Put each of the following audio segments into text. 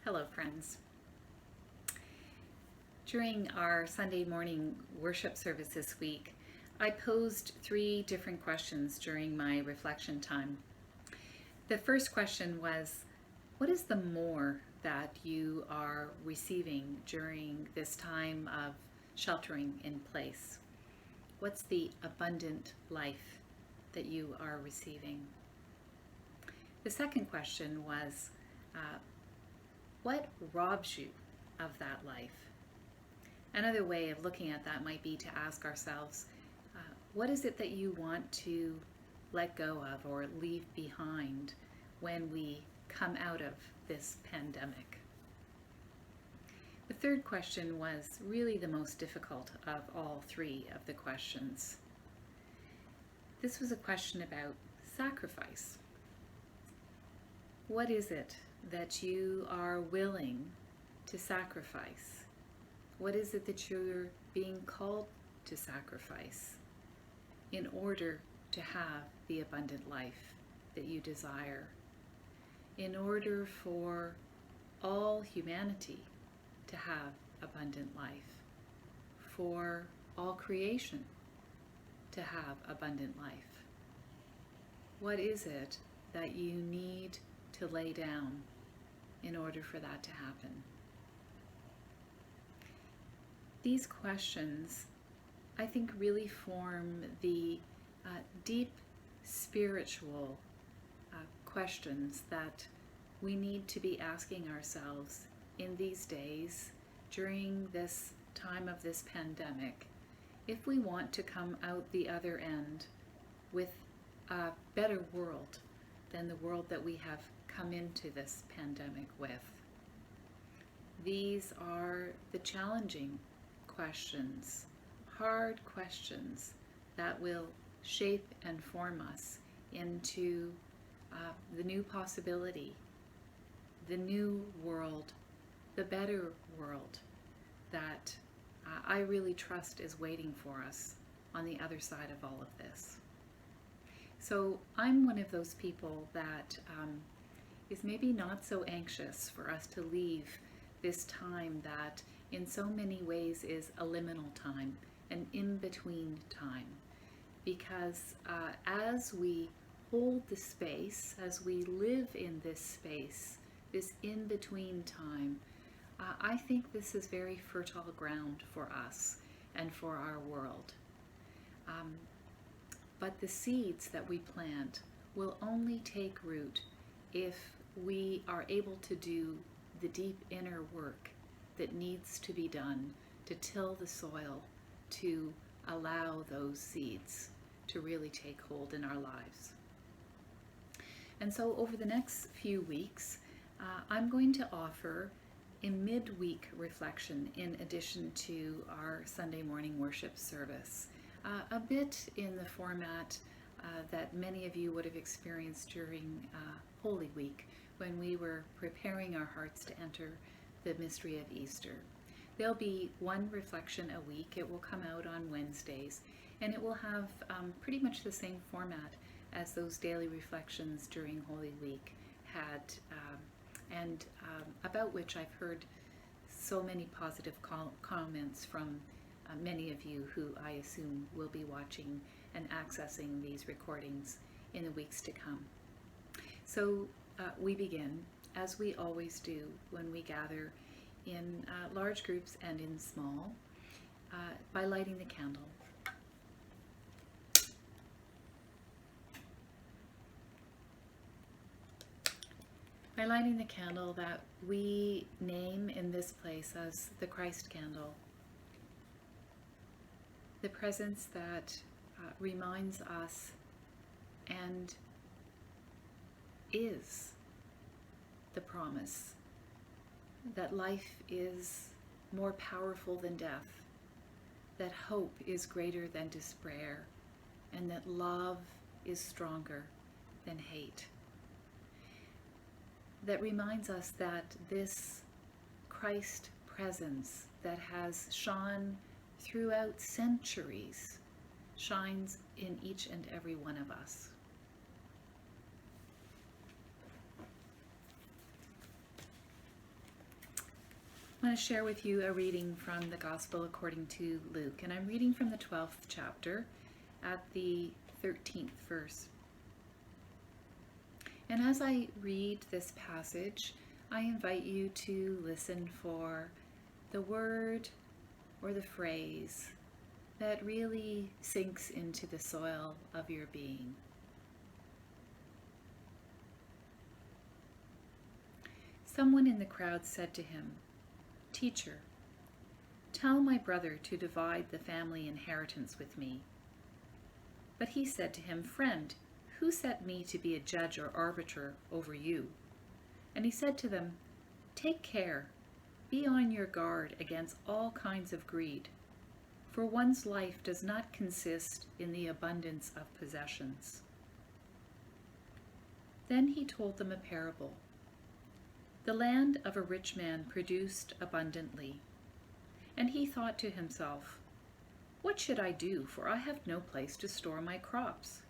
Hello, friends. During our Sunday morning worship service this week, I posed 3 different questions during my reflection time. The first question was, what is the more that you are receiving during this time of sheltering in place? What's the abundant life that you are receiving? The second question was, what robs you of that life? Another way of looking at that might be to ask ourselves, what is it that you want to let go of or leave behind when we come out of this pandemic? The third question was really the most difficult of all 3 of the questions. This was a question about sacrifice. What is it that you are willing to sacrifice? What is it that you're being called to sacrifice in order to have the abundant life that you desire? In order for all humanity to have abundant life, for all creation to have abundant life? What is it that you need to lay down in order for that to happen? These questions, I think, really form the deep spiritual questions that we need to be asking ourselves in these days during this time of this pandemic, if we want to come out the other end with a better world than the world that we have come into this pandemic with. These are the challenging questions, hard questions that will shape and form us into the new possibility, the new world, the better world that I really trust is waiting for us on the other side of all of this. So I'm one of those people that is maybe not so anxious for us to leave this time that in so many ways is a liminal time, an in-between time. Because as we hold the space, as we live in this space, this in-between time, I think this is very fertile ground for us and for our world. But the seeds that we plant will only take root if we are able to do the deep inner work that needs to be done to till the soil, to allow those seeds to really take hold in our lives. And so over the next few weeks, I'm going to offer a midweek reflection in addition to our Sunday morning worship service, a bit in the format that many of you would have experienced during Holy Week when we were preparing our hearts to enter the mystery of Easter. There'll be one reflection a week. It will come out on Wednesdays, and it will have pretty much the same format as those daily reflections during Holy Week had, and about which I've heard so many positive comments from many of you who I assume will be watching and accessing these recordings in the weeks to come. So we begin, as we always do when we gather in large groups and in small, by lighting the candle. By lighting the candle that we name in this place as the Christ candle, the presence that reminds us and is the promise that life is more powerful than death, that hope is greater than despair, and that love is stronger than hate. That reminds us that this Christ presence that has shone throughout centuries shines in each and every one of us. I want to share with you a reading from the Gospel according to Luke, and I'm reading from the 12th chapter at the 13th verse. And as I read this passage, I invite you to listen for the word or the phrase that really sinks into the soil of your being. Someone in the crowd said to him, "Teacher, tell my brother to divide the family inheritance with me." But he said to him, "Friend, who set me to be a judge or arbiter over you?" And he said to them, "Take care, be on your guard against all kinds of greed, for one's life does not consist in the abundance of possessions." Then he told them a parable. The land of a rich man produced abundantly, and he thought to himself, "What should I do, for I have no place to store my crops?"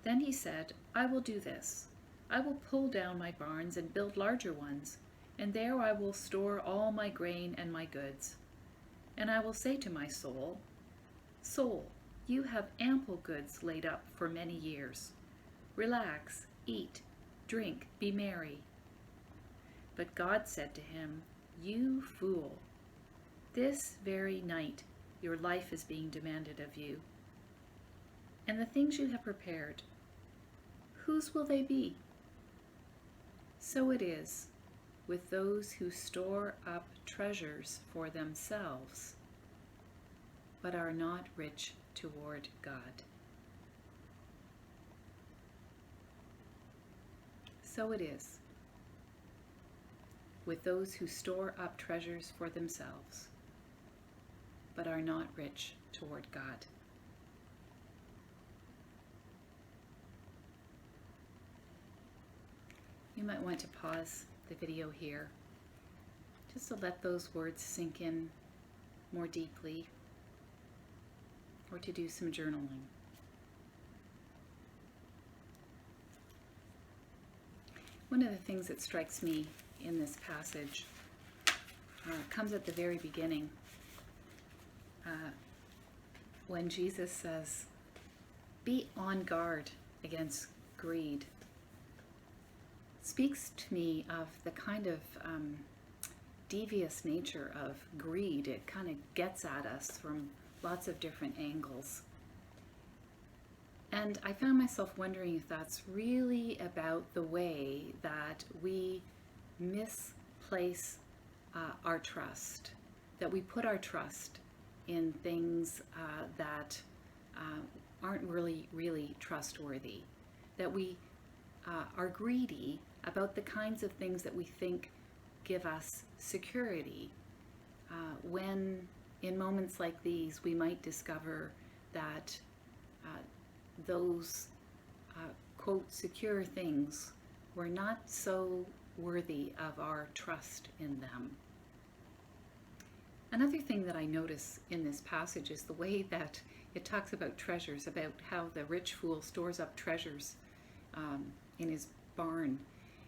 Then he said, "I will do this. I will pull down my barns and build larger ones, and there I will store all my grain and my goods. And I will say to my soul, 'Soul, you have ample goods laid up for many years. Relax, eat, drink, be merry.' But God said to him, 'You fool, this very night your life is being demanded of you. And the things you have prepared, whose will they be?' So it is with those who store up treasures for themselves, but are not rich toward God." So it is with those who store up treasures for themselves, but are not rich toward God. You might want to pause the video here just to let those words sink in more deeply, or to do some journaling. One of the things that strikes me in this passage comes at the very beginning, when Jesus says, "Be on guard against greed." Speaks to me of the kind of devious nature of greed. It kind of gets at us from lots of different angles. And I found myself wondering if that's really about the way that we misplace our trust, that we put our trust in things that aren't really trustworthy, that we are greedy about the kinds of things that we think give us security, when in moments like these we might discover that those quote secure things were not so worthy of our trust in them. Another thing that I notice in this passage is the way that it talks about treasures, about how the rich fool stores up treasures in his barn.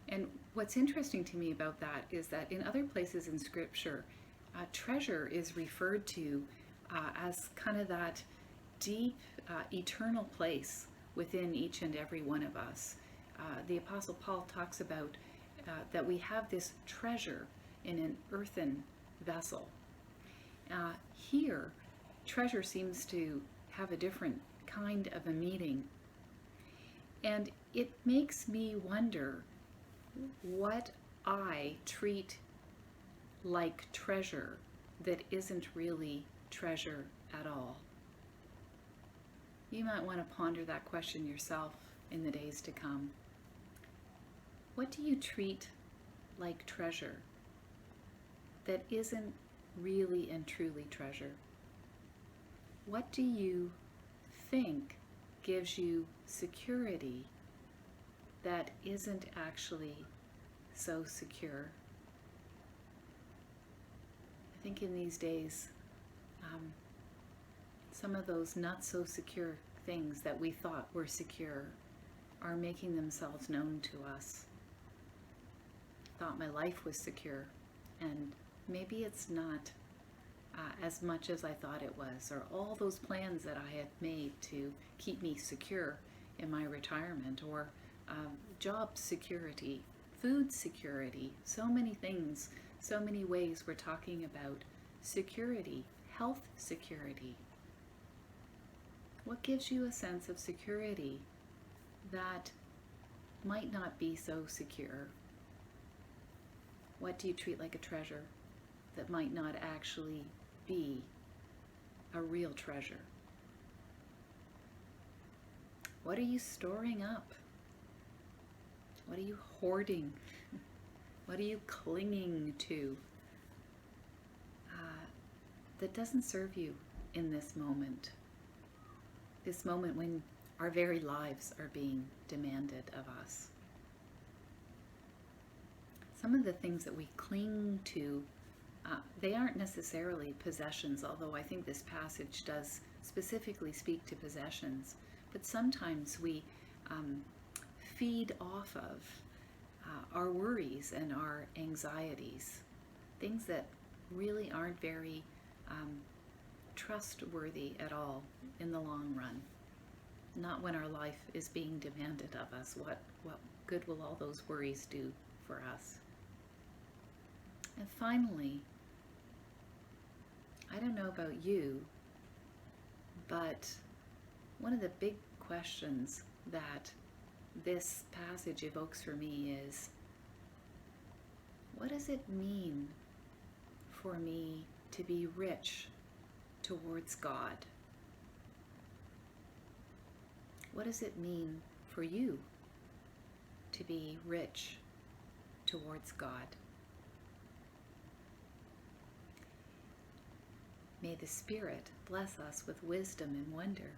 And what's interesting to me about that is that in other places in Scripture, treasure is referred to as kind of that deep, eternal place within each and every one of us. The Apostle Paul talks about that we have this treasure in an earthen vessel. Here, treasure seems to have a different kind of a meaning. And it makes me wonder what I treat like treasure that isn't really treasure at all. You might want to ponder that question yourself in the days to come. What do you treat like treasure that isn't really and truly treasure? What do you think gives you security that isn't actually so secure? I think in these days, some of those not so secure things that we thought were secure are making themselves known to us. I thought my life was secure, and maybe it's not as much as I thought it was, or all those plans that I had made to keep me secure in my retirement, or job security, food security, so many things, so many ways we're talking about security, health security. What gives you a sense of security that might not be so secure? What do you treat like a treasure that might not actually be a real treasure? What are you storing up? What are you hoarding? What are you clinging to that doesn't serve you in this moment? This moment when our very lives are being demanded of us. Some of the things that we cling to, they aren't necessarily possessions, although I think this passage does specifically speak to possessions. But sometimes we feed off of our worries and our anxieties, things that really aren't very trustworthy at all in the long run. Not when our life is being demanded of us. What good will all those worries do for us? And finally, I don't know about you, but one of the big questions that this passage evokes for me is, what does it mean for me to be rich towards God? What does it mean for you to be rich towards God? May the Spirit bless us with wisdom and wonder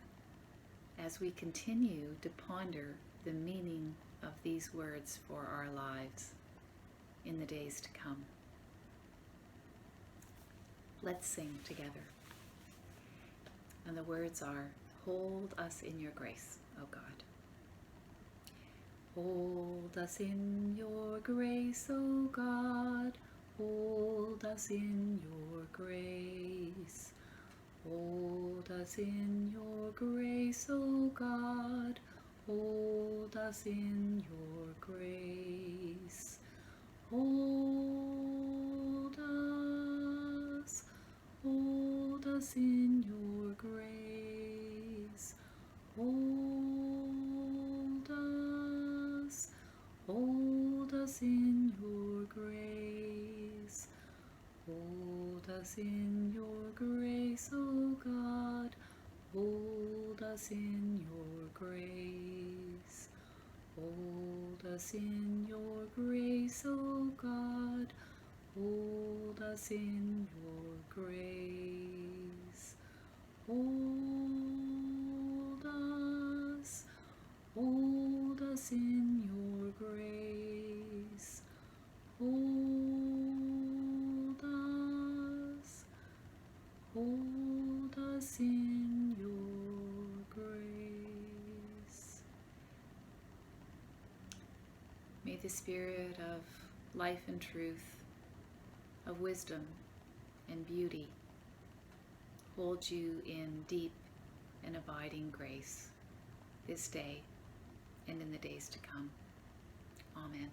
as we continue to ponder the meaning of these words for our lives in the days to come. Let's sing together. And the words are, hold us in your grace, O God. Hold us in your grace, O God. Hold us in your grace. Hold us in your grace, O God. Hold us in your grace. Hold us in your grace. Hold us in your grace. Hold us in your grace, O God. Hold us in your grace. Hold us in your grace, O God. Hold us in your grace. Hold us in your grace. Hold us in your grace. May the Spirit of life and truth, of wisdom and beauty, hold you in deep and abiding grace this day and in the days to come. Amen.